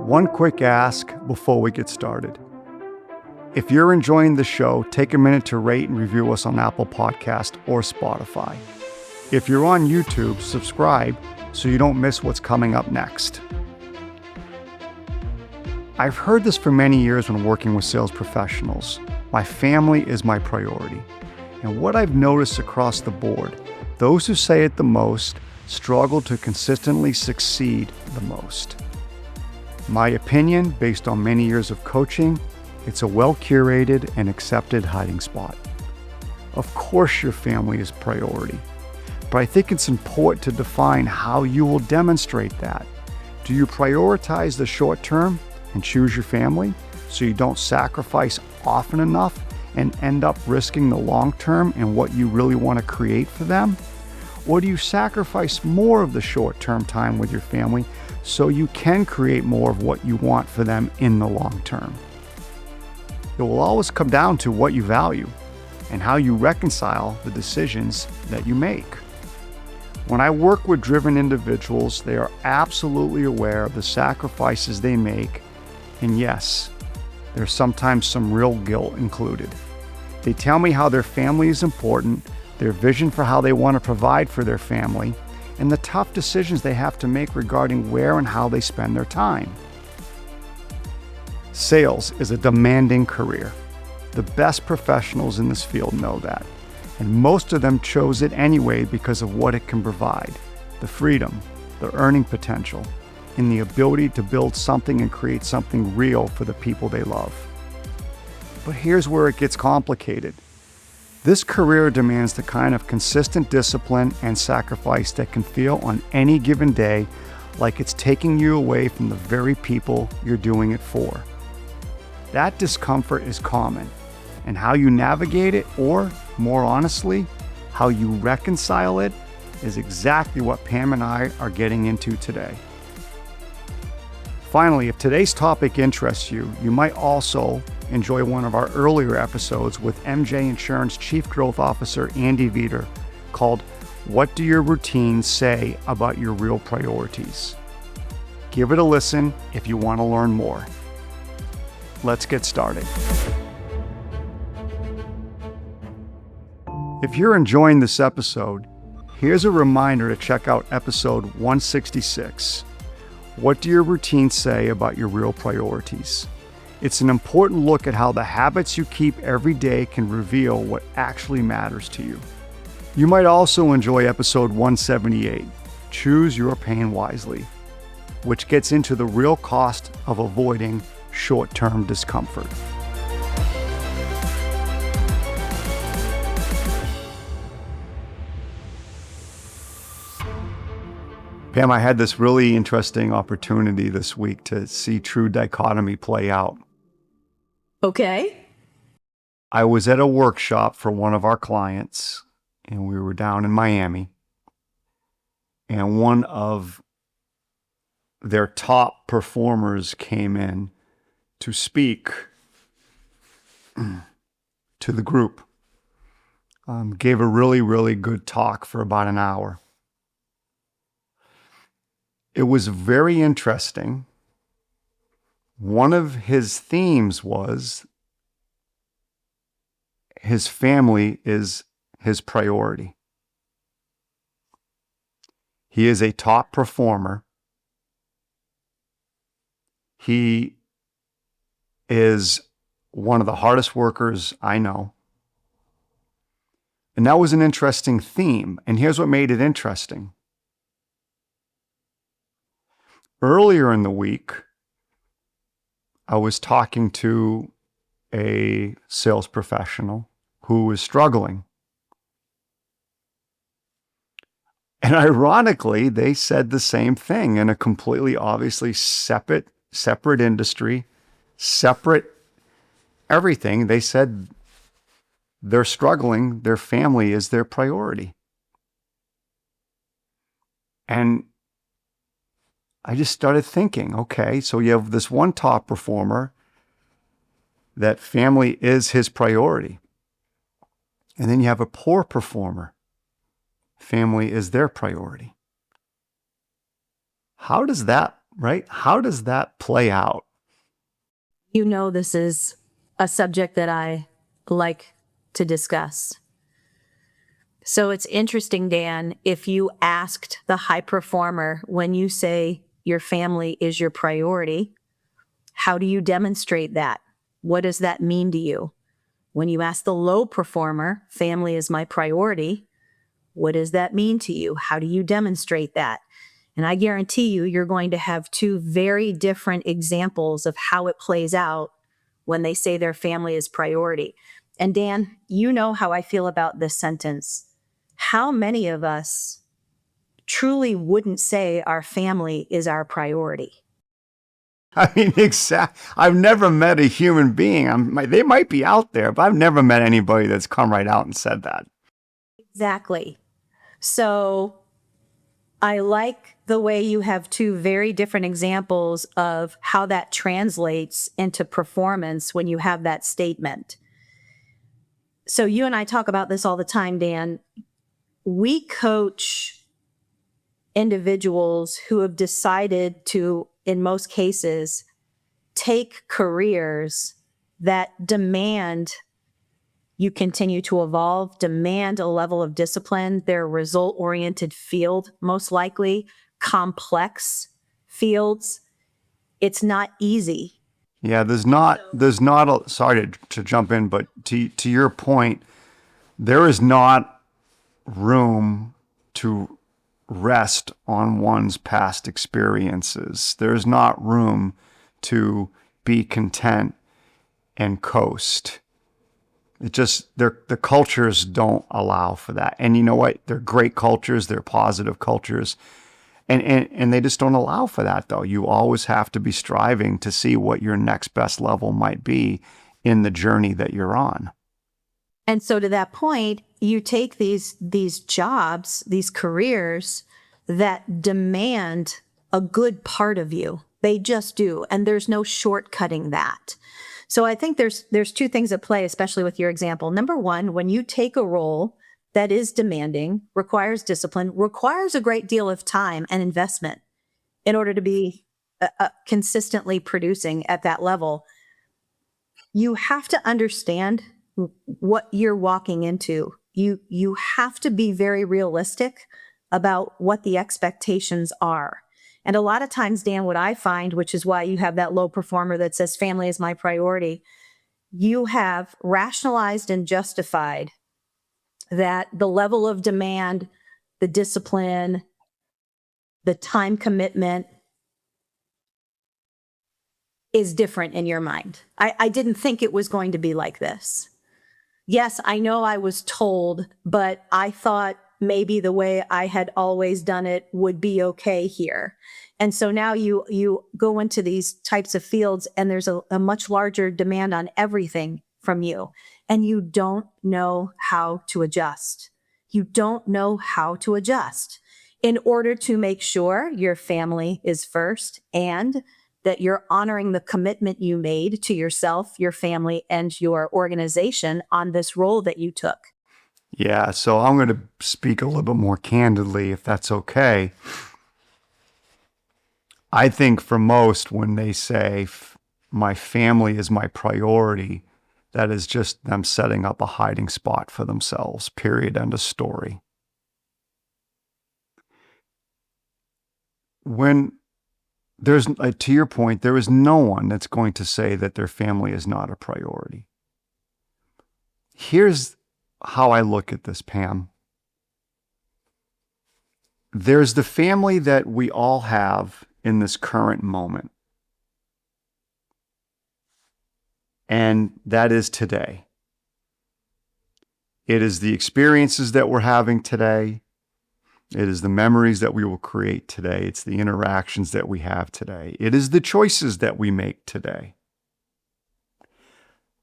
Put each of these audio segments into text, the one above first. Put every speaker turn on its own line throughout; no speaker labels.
One quick ask before we get started. If you're enjoying the show, take a minute to rate and review us on Apple Podcast or Spotify. If you're on YouTube, subscribe so you don't miss what's coming up next. I've heard this for many years when working with sales professionals. My family is my priority. And what I've noticed across the board, those who say it the most struggle to consistently succeed the most. My opinion, based on many years of coaching, it's a well-curated and accepted hiding spot. Of course your family is priority, but I think it's important to define how you will demonstrate that. Do you prioritize the short term and choose your family so you don't sacrifice often enough and end up risking the long term and what you really want to create for them? Or do you sacrifice more of the short-term time with your family so you can create more of what you want for them in the long term? It will always come down to what you value and how you reconcile the decisions that you make. When I work with driven individuals, they are absolutely aware of the sacrifices they make, and yes, there's sometimes some real guilt included. They tell me how their family is important, their vision for how they want to provide for their family, and the tough decisions they have to make regarding where and how they spend their time. Sales is a demanding career. The best professionals in this field know that, and most of them chose it anyway because of what it can provide: the freedom, the earning potential, and the ability to build something and create something real for the people they love. But here's where it gets complicated. This career demands the kind of consistent discipline and sacrifice that can feel on any given day like it's taking you away from the very people you're doing it for. That discomfort is common, and how you navigate it, or more honestly, how you reconcile it, is exactly what Pam and I are getting into today. Finally, if today's topic interests you, you might also enjoy one of our earlier episodes with MJ Insurance Chief Growth Officer Andy Veter called "What Do Your Routines Say About Your Real Priorities?" Give it a listen if you want to learn more. Let's get started. If you're enjoying this episode, here's a reminder to check out episode 166. What do your routines say about your real priorities? It's an important look at how the habits you keep every day can reveal what actually matters to you. You might also enjoy episode 178, Choose Your Pain Wisely, which gets into the real cost of avoiding short-term discomfort. Pam, I had this really interesting opportunity this week to see true dichotomy play out.
Okay.
I was at a workshop for one of our clients, and we were down in Miami, and one of their top performers came in to speak to the group. Gave a really, really good talk for about an hour. It was very interesting. One of his themes was his family is his priority. He is a top performer. He is one of the hardest workers I know. And that was an interesting theme. And here's what made it interesting. Earlier in the week, I was talking to a sales professional who was struggling. And ironically, they said the same thing in a completely obviously separate industry, separate everything. They said they're struggling, their family is their priority. And I just started thinking, okay, so you have this one top performer that family is his priority. And then you have a poor performer. Family is their priority. How does that, right? How does that play out?
You know, this is a subject that I like to discuss. So it's interesting, Dan, if you asked the high performer when you say your family is your priority, how do you demonstrate that? What does that mean to you? When you ask the low performer, family is my priority, what does that mean to you? How do you demonstrate that? And I guarantee you, you're going to have two very different examples of how it plays out when they say their family is priority. And Dan, you know how I feel about this sentence. How many of us truly wouldn't say our family is our priority?
I mean, I've never met a human being. They might be out there, but I've never met anybody that's come right out and said that.
Exactly. So I like the way you have two very different examples of how that translates into performance when you have that statement. So you and I talk about this all the time, Dan. We coach individuals who have decided to, in most cases, take careers that demand you continue to evolve, demand a level of discipline. They're result oriented field, most likely, complex fields. It's not easy.
Yeah, there's not sorry to jump in, but to your point, there is not room to rest on one's past experiences. There's not room to be content and coast. It just the cultures don't allow for that. And you know what? They're great cultures, they're positive cultures. And they just don't allow for that though. You always have to be striving to see what your next best level might be in the journey that you're on.
And so to that point, you take these jobs, these careers that demand a good part of you. They just do, and there's no shortcutting that. So I think there's two things at play, especially with your example. Number one, when you take a role that is demanding, requires discipline, requires a great deal of time and investment in order to be consistently producing at that level, you have to understand what you're walking into. You have to be very realistic about what the expectations are. And a lot of times, Dan, what I find, which is why you have that low performer that says family is my priority, you have rationalized and justified that the level of demand, the discipline, the time commitment is different in your mind. I didn't think it was going to be like this. Yes, I know I was told, but I thought maybe the way I had always done it would be okay here. And so now you go into these types of fields and there's a much larger demand on everything from you. And you don't know how to adjust. You don't know how to adjust in order to make sure your family is first and that you're honoring the commitment you made to yourself, your family, and your organization on this role that you took.
Yeah, so I'm going to speak a little bit more candidly, if that's okay. I think for most, when they say my family is my priority, that is just them setting up a hiding spot for themselves, period, end of story. When there's, to your point, there is no one that's going to say that their family is not a priority. Here's how I look at this, Pam. There's the family that we all have in this current moment, and that is today. It is the experiences that we're having today. It is the memories that we will create today. It's the interactions that we have today. It is the choices that we make today.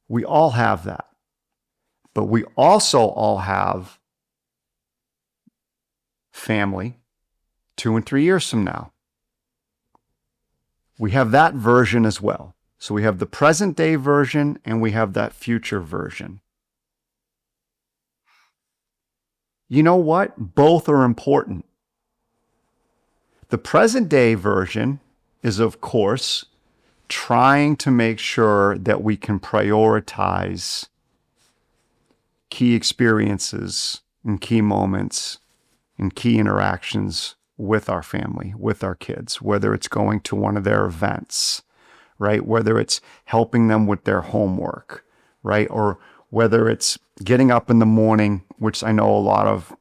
We all have that. But we also all have family 2 and 3 years from now. We have that version as well. So we have the present day version and we have that future version. You know what? Both are important. The present day version is, of course, trying to make sure that we can prioritize key experiences and key moments and key interactions with our family, with our kids, whether it's going to one of their events, right? Whether it's helping them with their homework, right? Or whether it's getting up in the morning, which I know a lot of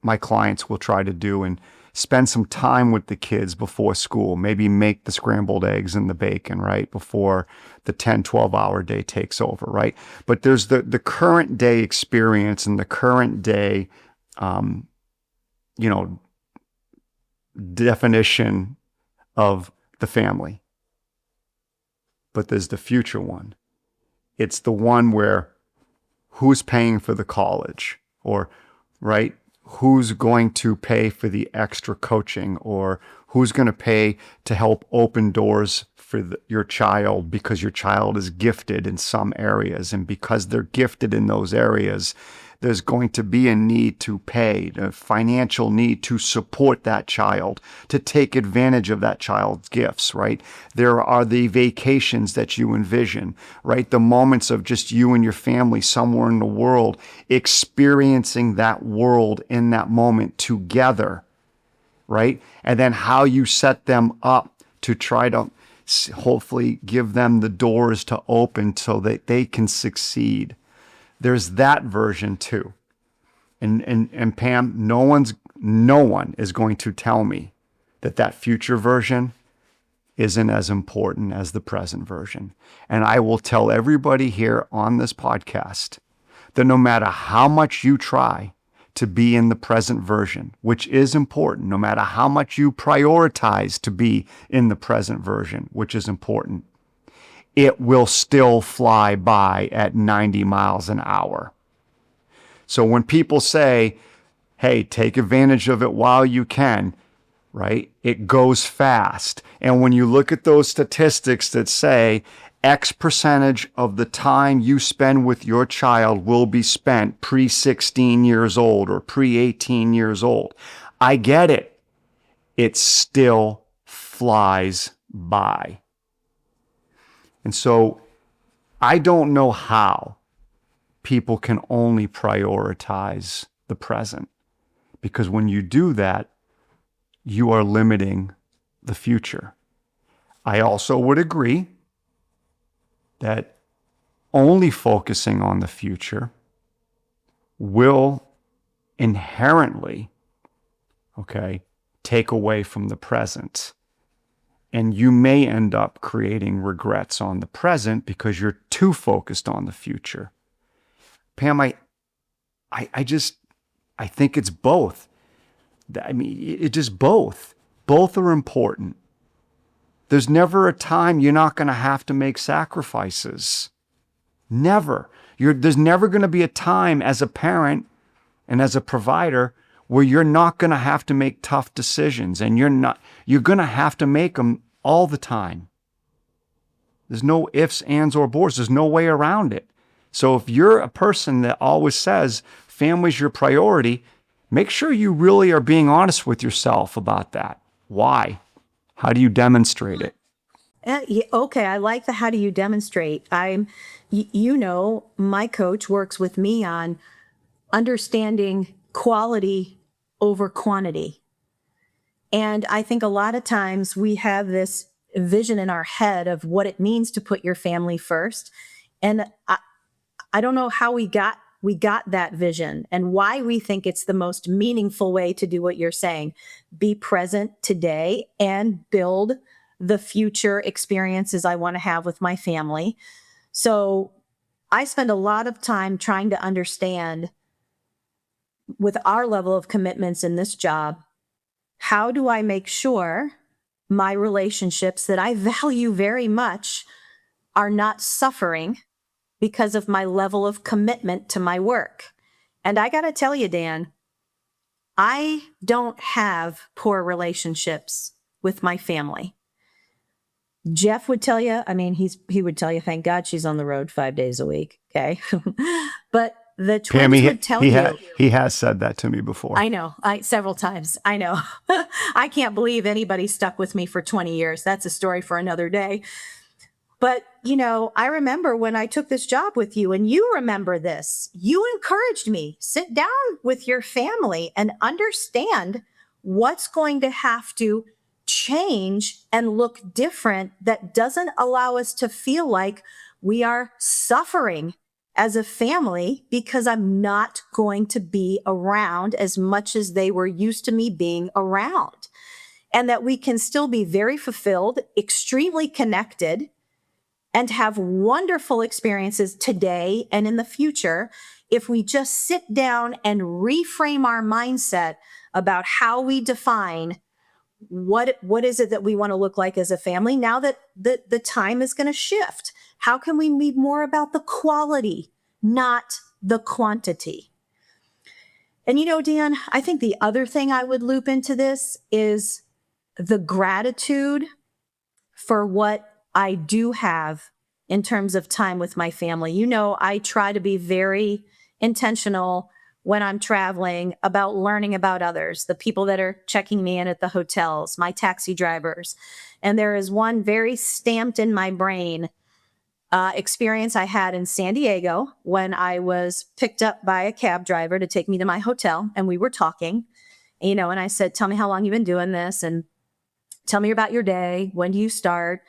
my clients will try to do, and spend some time with the kids before school, maybe make the scrambled eggs and the bacon, right? Before the 10, 12-hour day takes over, right? But there's the current day experience and the current day, definition of the family. But there's the future one. It's the one where who's paying for the college, or, right? Who's going to pay for the extra coaching, or who's going to pay to help open doors for your child because your child is gifted in some areas. And because they're gifted in those areas, there's going to be a need to pay, a financial need to support that child, to take advantage of that child's gifts, right? There are the vacations that you envision, right? The moments of just you and your family somewhere in the world, experiencing that world in that moment together, right? And then how you set them up to try to hopefully give them the doors to open so that they can succeed. There's that version too. And Pam, no one is going to tell me that future version isn't as important as the present version. And I will tell everybody here on this podcast that no matter how much you try to be in the present version, which is important, no matter how much you prioritize to be in the present version, which is important, it will still fly by at 90 miles an hour. So when people say, hey, take advantage of it while you can, right? It goes fast. And when you look at those statistics that say X percentage of the time you spend with your child will be spent pre-16 years old or pre-18 years old, I get it. It still flies by. And so I don't know how people can only prioritize the present, because when you do that, you are limiting the future. I also would agree that only focusing on the future will inherently, take away from the present. And you may end up creating regrets on the present because you're too focused on the future. Pam, I think it's both. I mean, it's just both. Both are important. There's never a time you're not going to have to make sacrifices. Never. There's never going to be a time as a parent and as a provider where you're not going to have to make tough decisions, and you're going to have to make them all the time. There's no ifs, ands, or buts. There's no way around it. So if you're a person that always says family's your priority, make sure you really are being honest with yourself about that. Why? How do you demonstrate it?
Okay, I like the how do you demonstrate. My coach works with me on understanding quality over quantity. And I think a lot of times we have this vision in our head of what it means to put your family first. And I don't know how we got that vision and why we think it's the most meaningful way to do what you're saying. Be present today and build the future experiences I want to have with my family. So I spend a lot of time trying to understand, with our level of commitments in this job, how do I make sure my relationships that I value very much are not suffering because of my level of commitment to my work? And I got to tell you, Dan, I don't have poor relationships with my family. Jeff would tell you, he would tell you, thank God she's on the road 5 days a week. Okay. But The
Pam,
twins would tell you.
he has said that to me before.
I know, several times. I know. I can't believe anybody stuck with me for 20 years. That's a story for another day. But, I remember when I took this job with you, and you remember this, you encouraged me, sit down with your family and understand what's going to have to change and look different that doesn't allow us to feel like we are suffering as a family because I'm not going to be around as much as they were used to me being around. And that we can still be very fulfilled, extremely connected, and have wonderful experiences today and in the future if we just sit down and reframe our mindset about how we define what is it that we want to look like as a family now that the time is going to shift. How can we be more about the quality, not the quantity? And Dan, I think the other thing I would loop into this is the gratitude for what I do have in terms of time with my family. I try to be very intentional when I'm traveling about learning about others, the people that are checking me in at the hotels, my taxi drivers. And there is one very stamped in my brain experience I had in San Diego when I was picked up by a cab driver to take me to my hotel. And we were talking, and I said, tell me how long you've been doing this, and tell me about your day. When do you start?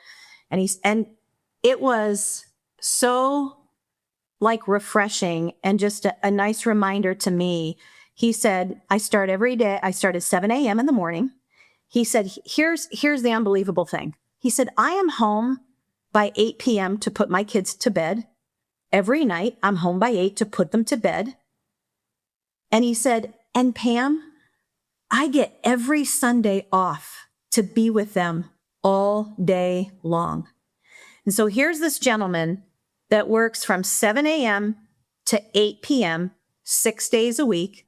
And it was so refreshing and just a nice reminder to me. He said, I start every day. I start at 7 a.m. in the morning. He said, here's the unbelievable thing. He said, I am home by 8 p.m. to put my kids to bed. Every night I'm home by 8 to put them to bed. And he said, and Pam, I get every Sunday off to be with them all day long. And so here's this gentleman that works from 7 a.m. to 8 p.m., 6 days a week.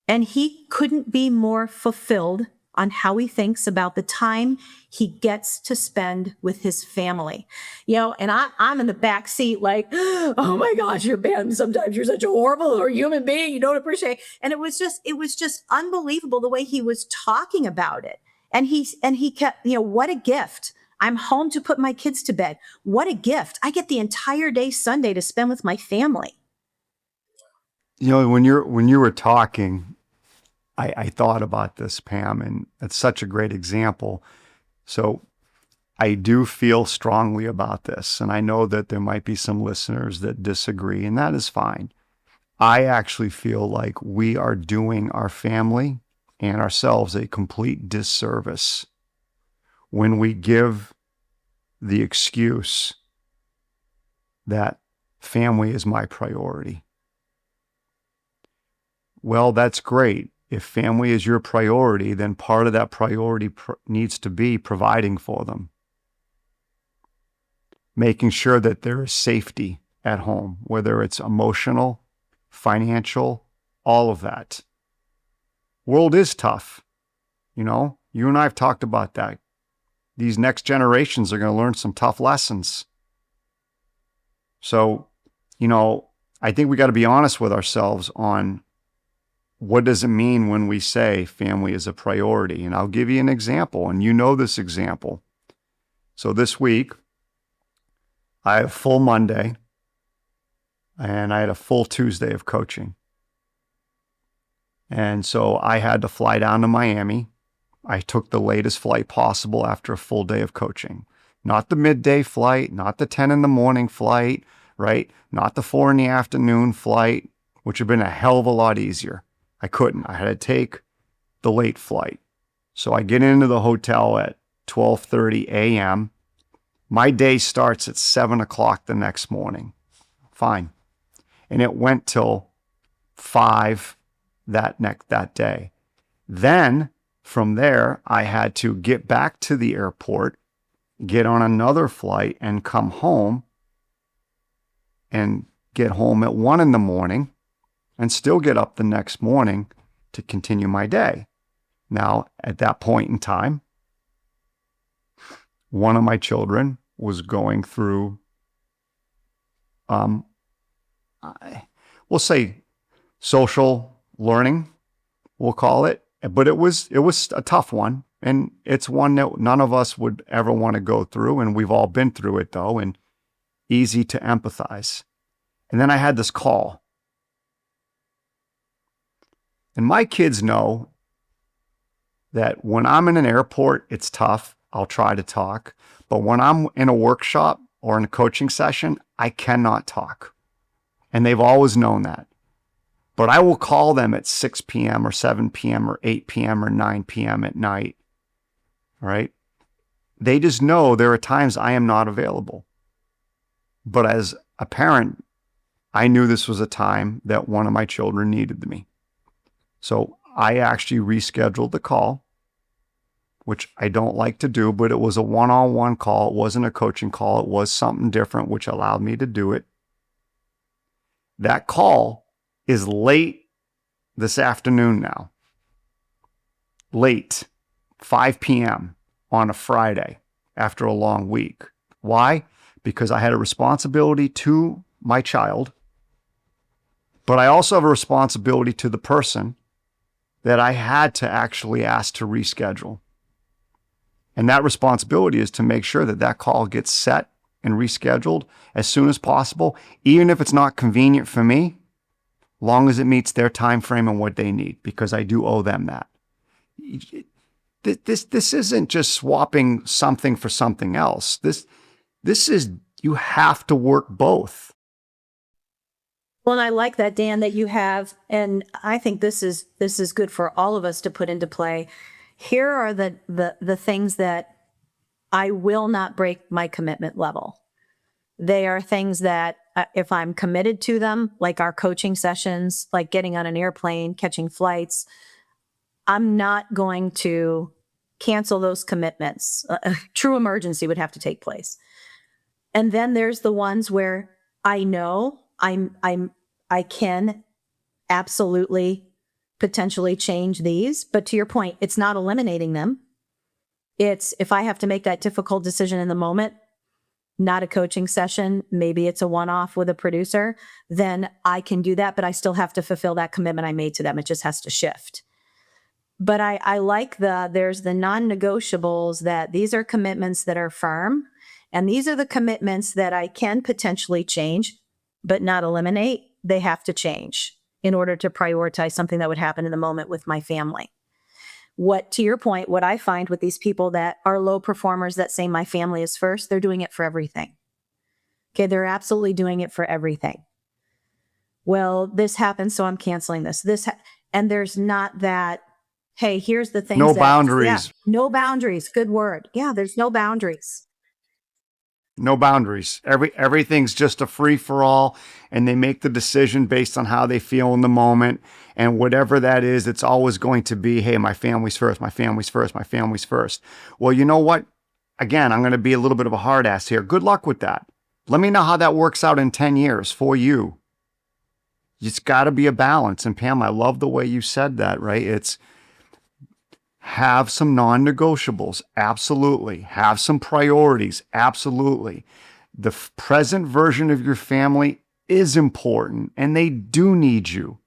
And he couldn't be more fulfilled on how he thinks about the time he gets to spend with his family. And I'm in the back seat like, oh my gosh, you're bad. Sometimes you're such a horrible or human being. You don't appreciate. And it was just unbelievable the way he was talking about it. And he kept, what a gift. I'm home to put my kids to bed. What a gift. I get the entire day Sunday to spend with my family.
When you were talking, I thought about this, Pam, and it's such a great example. So I do feel strongly about this, and I know that there might be some listeners that disagree, and that is fine. I actually feel like we are doing our family and ourselves a complete disservice when we give the excuse that family is my priority. Well, that's great. If family is your priority, then part of that priority needs to be providing for them, making sure that there is safety at home, whether it's emotional, financial, all of that. World is tough. You and I have talked about that. These next generations are going to learn some tough lessons. So, I think we got to be honest with ourselves on what does it mean when we say family is a priority? And I'll give you an example, and this example. So this week, I have full Monday, and I had a full Tuesday of coaching. And so I had to fly down to Miami. I took the latest flight possible after a full day of coaching. Not the midday flight, not the 10 in the morning flight, right? Not the 4 in the afternoon flight, which would have been a hell of a lot easier. I couldn't. I had to take the late flight. So I get into the hotel at 12:30 a.m. My day starts at 7 o'clock the next morning. Fine. And it went till 5 that day. Then from there, I had to get back to the airport, get on another flight, and come home and get home at 1 in the morning and still get up the next morning to continue my day. Now, at that point in time, one of my children was going through, we'll say social learning, we'll call it. But it was a tough one. And it's one that none of us would ever want to go through. And we've all been through it though, and easy to empathize. And then I had this call. And my kids know that when I'm in an airport, it's tough. I'll try to talk. But when I'm in a workshop or in a coaching session, I cannot talk. And they've always known that. But I will call them at 6 p.m. or 7 p.m. or 8 p.m. or 9 p.m. at night. All right. They just know there are times I am not available. But as a parent, I knew this was a time that one of my children needed me. So I actually rescheduled the call, which I don't like to do, but it was a one-on-one call. It wasn't a coaching call. It was something different, which allowed me to do it. That call is late this afternoon now. Late, 5 p.m. on a Friday after a long week. Why? Because I had a responsibility to my child, but I also have a responsibility to the person that I had to actually ask to reschedule. And that responsibility is to make sure that that call gets set and rescheduled as soon as possible, even if it's not convenient for me, long as it meets their time frame and what they need, because I do owe them that. This isn't just swapping something for something else. This is, you have to work both.
Well, and I like that, Dan, that you have, and I think this is good for all of us to put into play. Here are the things that I will not break my commitment level. They are things that if I'm committed to them, like our coaching sessions, like getting on an airplane, catching flights, I'm not going to cancel those commitments. A true emergency would have to take place. And then there's the ones where I know I can absolutely potentially change these, but to your point, it's not eliminating them. It's if I have to make that difficult decision in the moment, not a coaching session, maybe it's a one-off with a producer, then I can do that, but I still have to fulfill that commitment I made to them. It just has to shift. But I like there's the non-negotiables, that these are commitments that are firm, and these are the commitments that I can potentially change, but not eliminate. They have to change in order to prioritize something that would happen in the moment with my family. To your point, what I find with these people that are low performers that say my family is first, they're doing it for everything. Okay, they're absolutely doing it for everything. Well, this happened, so I'm canceling this. And there's not that, hey, here's the things
No
that,
boundaries.
Yeah, no boundaries. Good word. Yeah, there's no boundaries.
No boundaries. Everything's just a free for all, and they make the decision based on how they feel in the moment. And whatever that is, it's always going to be, hey, my family's first, my family's first, my family's first. Well, you know what? Again, I'm going to be a little bit of a hard ass here. Good luck with that. Let me know how that works out in 10 years for you. It's got to be a balance. And Pam, I love the way you said that, right? It's have some non-negotiables. Absolutely. Have some priorities. Absolutely. The present version of your family is important and they do need you.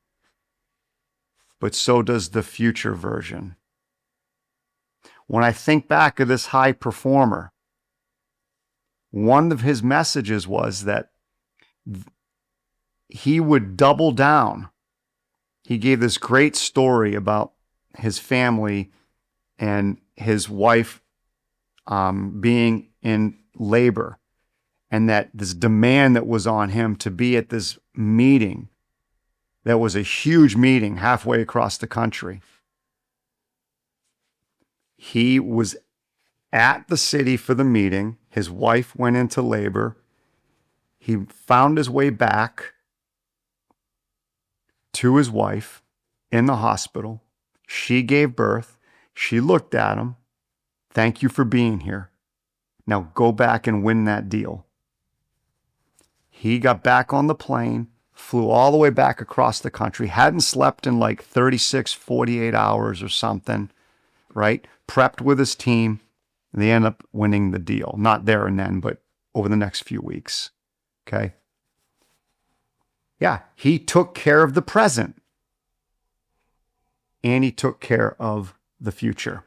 But so does the future version. When I think back of this high performer, one of his messages was that he would double down. He gave this great story about his family and his wife being in labor, and that this demand that was on him to be at this meeting that was a huge meeting halfway across the country. He was at the city for the meeting. His wife went into labor. He found his way back to his wife in the hospital. She gave birth. She looked at him. Thank you for being here. Now go back and win that deal. He got back on the plane, flew all the way back across the country, hadn't slept in like 36, 48 hours or something, right? Prepped with his team. They end up winning the deal. Not there and then, but over the next few weeks. Okay. Yeah, he took care of the present and he took care of the future.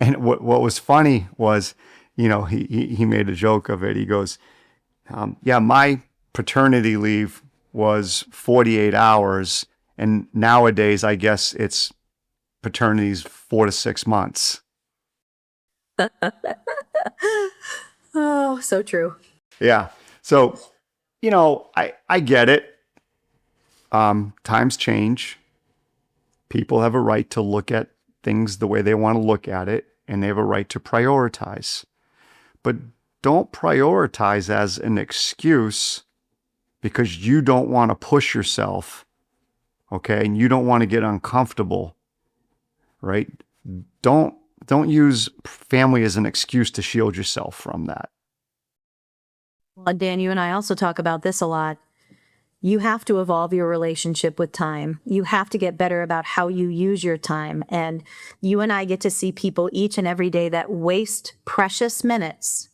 And what was funny was, he made a joke of it. He goes, yeah, my paternity leave was 48 hours. And nowadays, I guess it's paternity's 4 to 6 months.
Oh, so true.
Yeah. So, I get it. Times change. People have a right to look at things the way they want to look at it, and they have a right to prioritize. But don't prioritize as an excuse because you don't want to push yourself, okay? And you don't want to get uncomfortable, right? Don't don't use family as an excuse to shield yourself from that.
Well, Dan, you and I also talk about this a lot. You have to evolve your relationship with time. You have to get better about how you use your time. And you and I get to see people each and every day that waste precious minutes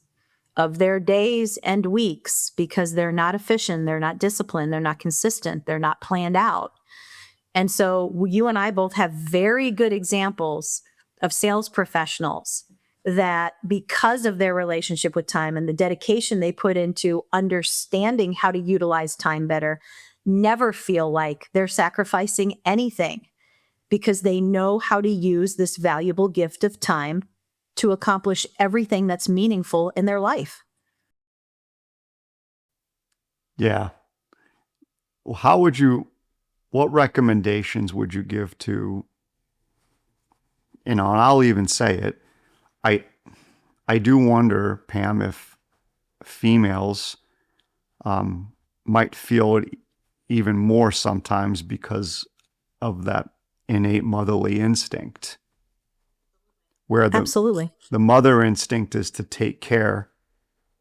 of their days and weeks because they're not efficient, they're not disciplined, they're not consistent, they're not planned out. And so you and I both have very good examples of sales professionals that, because of their relationship with time and the dedication they put into understanding how to utilize time better, never feel like they're sacrificing anything because they know how to use this valuable gift of time to accomplish everything that's meaningful in their life.
Yeah. Well, what recommendations would you give to, and I'll even say it, I I do wonder, Pam, if females might feel it even more sometimes because of that innate motherly instinct, where
Absolutely.
the mother instinct is to take care,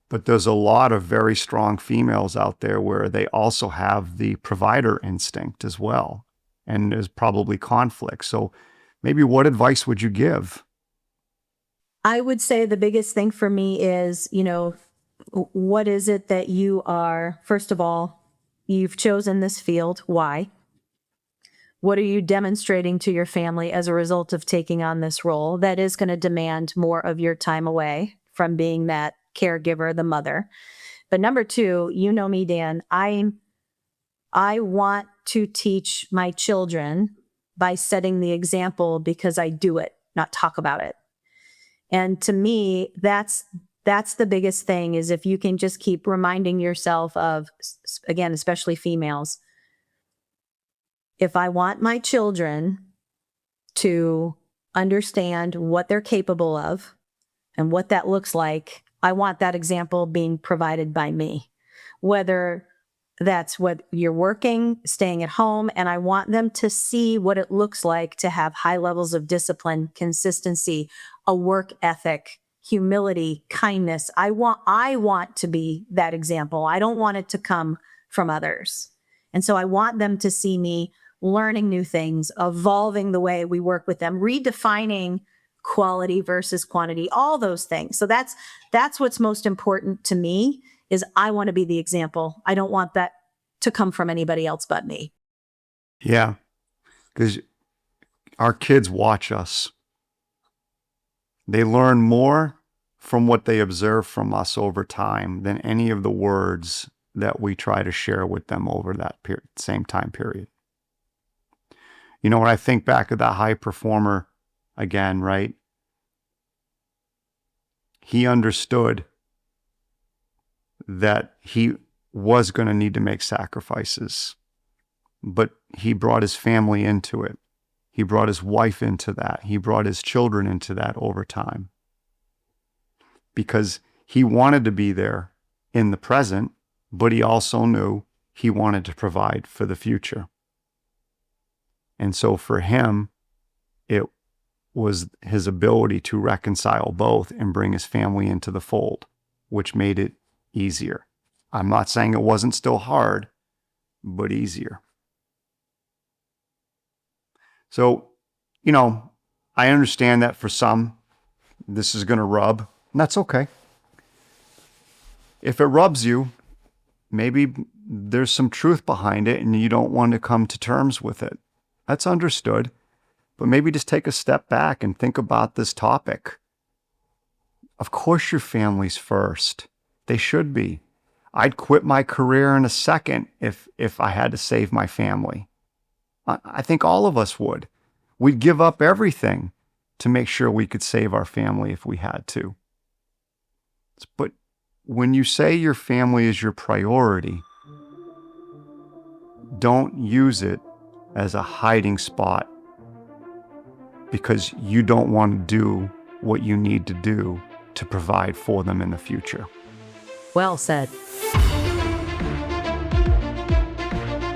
but there's a lot of very strong females out there where they also have the provider instinct as well. And there's probably conflict. So maybe what advice would you give?
I would say the biggest thing for me is, what is it that you are, first of all, you've chosen this field. Why? What are you demonstrating to your family as a result of taking on this role that is going to demand more of your time away from being that caregiver, the mother? But number two, you know me, Dan, I want to teach my children by setting the example because I do it, not talk about it. And to me, that's the biggest thing, is if you can just keep reminding yourself of, again, especially females, if I want my children to understand what they're capable of and what that looks like, I want that example being provided by me. Whether that's what you're working, staying at home, and I want them to see what it looks like to have high levels of discipline, consistency, a work ethic, humility, kindness. I want to be that example. I don't want it to come from others. And so I want them to see me learning new things, evolving the way we work with them, redefining quality versus quantity, all those things. So that's what's most important to me, is I want to be the example. I don't want that to come from anybody else but me.
Yeah, because our kids watch us. They learn more from what they observe from us over time than any of the words that we try to share with them over that same time period. When I think back of that high performer again, right? He understood that he was going to need to make sacrifices, but he brought his family into it. He brought his wife into that. He brought his children into that over time because he wanted to be there in the present, but he also knew he wanted to provide for the future. And so for him, it was his ability to reconcile both and bring his family into the fold, which made it easier. I'm not saying it wasn't still hard, but easier. So, I understand that for some, this is going to rub, and that's okay. If it rubs you, maybe there's some truth behind it and you don't want to come to terms with it. That's understood. But maybe just take a step back and think about this topic. Of course your family's first. They should be. I'd quit my career in a second if I had to save my family. I think all of us would. We'd give up everything to make sure we could save our family if we had to. But when you say your family is your priority, don't use it as a hiding spot because you don't want to do what you need to do to provide for them in the future.
Well said.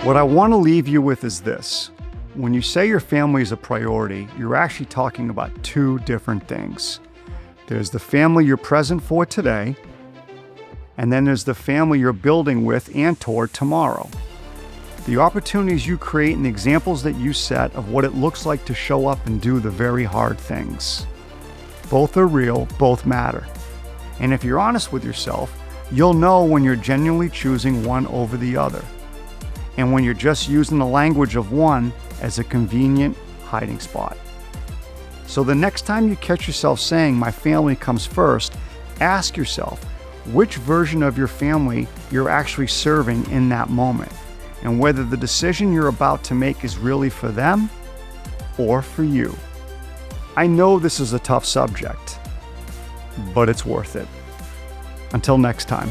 What I want to leave you with is this. When you say your family is a priority, you're actually talking about two different things. There's the family you're present for today, and then there's the family you're building with and toward tomorrow. The opportunities you create and the examples that you set of what it looks like to show up and do the very hard things. Both are real, both matter. And if you're honest with yourself, you'll know when you're genuinely choosing one over the other, and when you're just using the language of one as a convenient hiding spot. So the next time you catch yourself saying, "My family comes first," ask yourself which version of your family you're actually serving in that moment, and whether the decision you're about to make is really for them or for you. I know this is a tough subject, but it's worth it. Until next time.